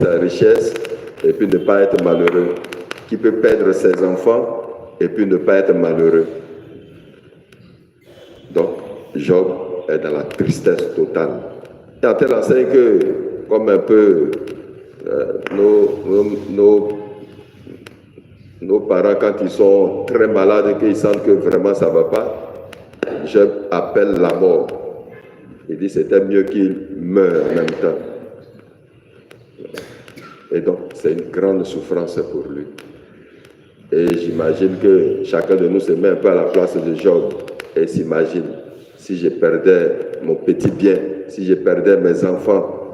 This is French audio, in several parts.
sa richesse et puis ne pas être malheureux, qui peut perdre ses enfants et puis ne pas être malheureux. Donc, Job est dans la tristesse totale. Et à tel enseigne que, comme un peu nos parents, quand ils sont très malades et qu'ils sentent que vraiment ça ne va pas, Job appelle la mort. Il dit c'était mieux qu'il meure en même temps. Et donc, c'est une grande souffrance pour lui. Et j'imagine que chacun de nous se met un peu à la place de Job et s'imagine, si je perdais mon petit bien, si je perdais mes enfants,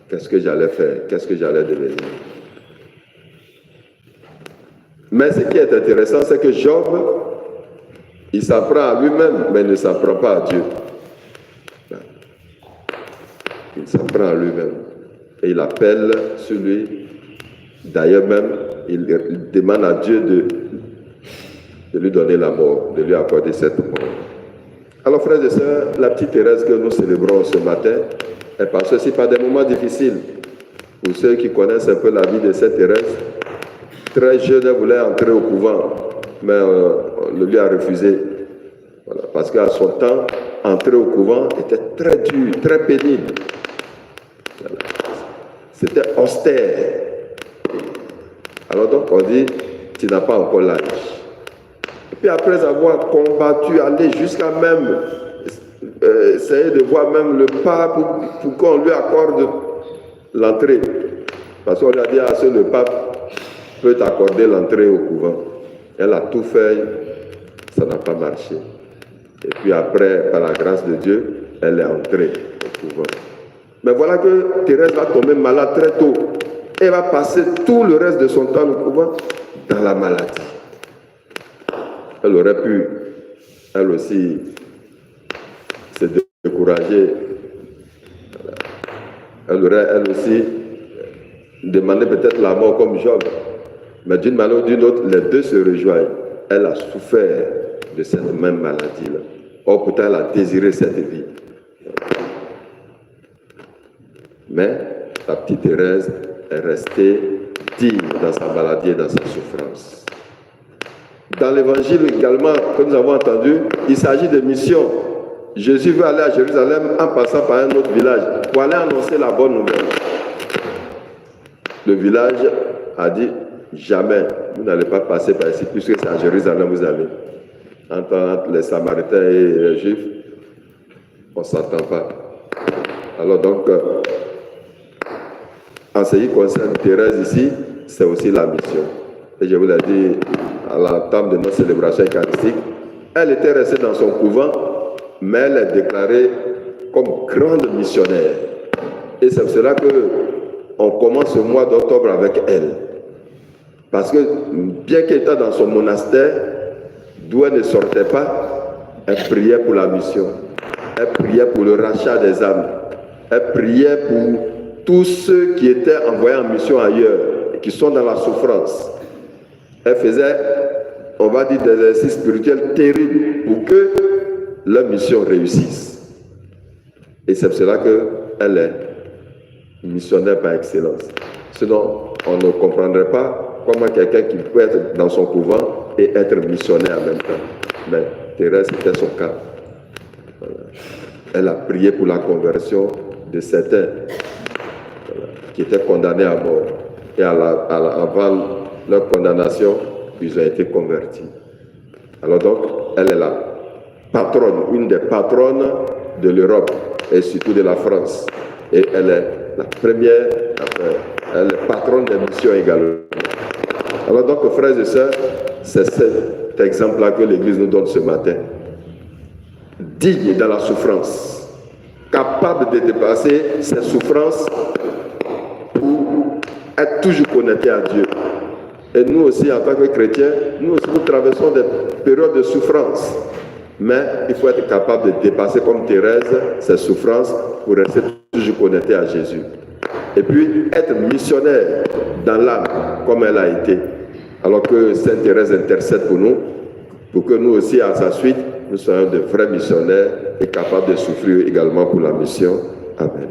qu'est-ce que j'allais faire? Qu'est-ce que j'allais devenir? Mais ce qui est intéressant, c'est que Job, il s'en prend à lui-même, mais il ne s'en prend pas à Dieu. Il s'en prend à lui-même. Et il appelle sur lui. D'ailleurs même, il demande à Dieu de lui donner la mort, de lui accorder cette mort. Alors frères et sœurs, la petite Thérèse que nous célébrons ce matin, elle passe aussi par des moments difficiles. Pour ceux qui connaissent un peu la vie de cette Thérèse, très jeune, elle voulait entrer au couvent, mais on lui a refusé. Voilà, parce qu'à son temps, entrer au couvent était très dur, très pénible. Voilà. C'était austère. Alors donc on dit, tu n'as pas encore l'âge. Et puis après avoir combattu, aller jusqu'à même essayer de voir même le pape pour qu'on lui accorde l'entrée. Parce qu'on lui a dit, ah, seul le pape peut accorder l'entrée au couvent. Elle a tout fait, ça n'a pas marché. Et puis après, par la grâce de Dieu, elle est entrée au couvent. Mais voilà que Thérèse va tomber malade très tôt. Elle va passer tout le reste de son temps au couvent dans la maladie. Elle aurait pu, elle aussi, se décourager. Elle aurait, elle aussi, demandé peut-être la mort comme Job. Mais d'une manière ou d'une autre, les deux se rejoignent. Elle a souffert de cette même maladie-là. Or, pourtant, elle a désiré cette vie. Mais la petite Thérèse est restée digne dans sa maladie et dans sa souffrance. Dans l'évangile également, comme nous avons entendu, il s'agit de mission. Jésus veut aller à Jérusalem en passant par un autre village pour aller annoncer la bonne nouvelle. Le village a dit, jamais, vous n'allez pas passer par ici, puisque c'est à Jérusalem vous allez. Entre les Samaritains et les Juifs, on ne s'entend pas. Alors donc, en ce qui concerne Thérèse ici, c'est aussi la mission. Et je vous l'ai dit à l'entame de notre célébration eucharistique, elle était restée dans son couvent, mais elle est déclarée comme grande missionnaire. Et c'est pour cela qu'on commence ce mois d'octobre avec elle. Parce que bien qu'elle était dans son monastère, d'où elle ne sortait pas, elle priait pour la mission. Elle priait pour le rachat des âmes. Elle priait pour tous ceux qui étaient envoyés en mission ailleurs, et qui sont dans la souffrance. Elle faisait, on va dire, des exercices spirituels terribles pour que leur mission réussisse. Et c'est pour cela qu'elle est missionnaire par excellence. Sinon, on ne comprendrait pas comment quelqu'un qui peut être dans son couvent et être missionnaire en même temps. Mais Thérèse, c'était son cas. Voilà. Elle a prié pour la conversion de certains qui étaient condamnés à mort. Et avant leur condamnation, ils ont été convertis. Alors donc, elle est la patronne, une des patronnes de l'Europe et surtout de la France. Et elle est la première, elle est patronne des missions également. Alors donc, frères et sœurs, c'est cet exemple-là que l'Église nous donne ce matin. Digne dans la souffrance, capable de dépasser ses souffrances pour être toujours connecté à Dieu. Et nous aussi, en tant que chrétiens, nous aussi, nous traversons des périodes de souffrance. Mais il faut être capable de dépasser, comme Thérèse, ces souffrances pour rester toujours connecté à Jésus. Et puis, être missionnaire dans l'âme, comme elle a été. Alors que Sainte Thérèse intercède pour nous, pour que nous aussi, à sa suite, nous soyons de vrais missionnaires et capables de souffrir également pour la mission. Amen.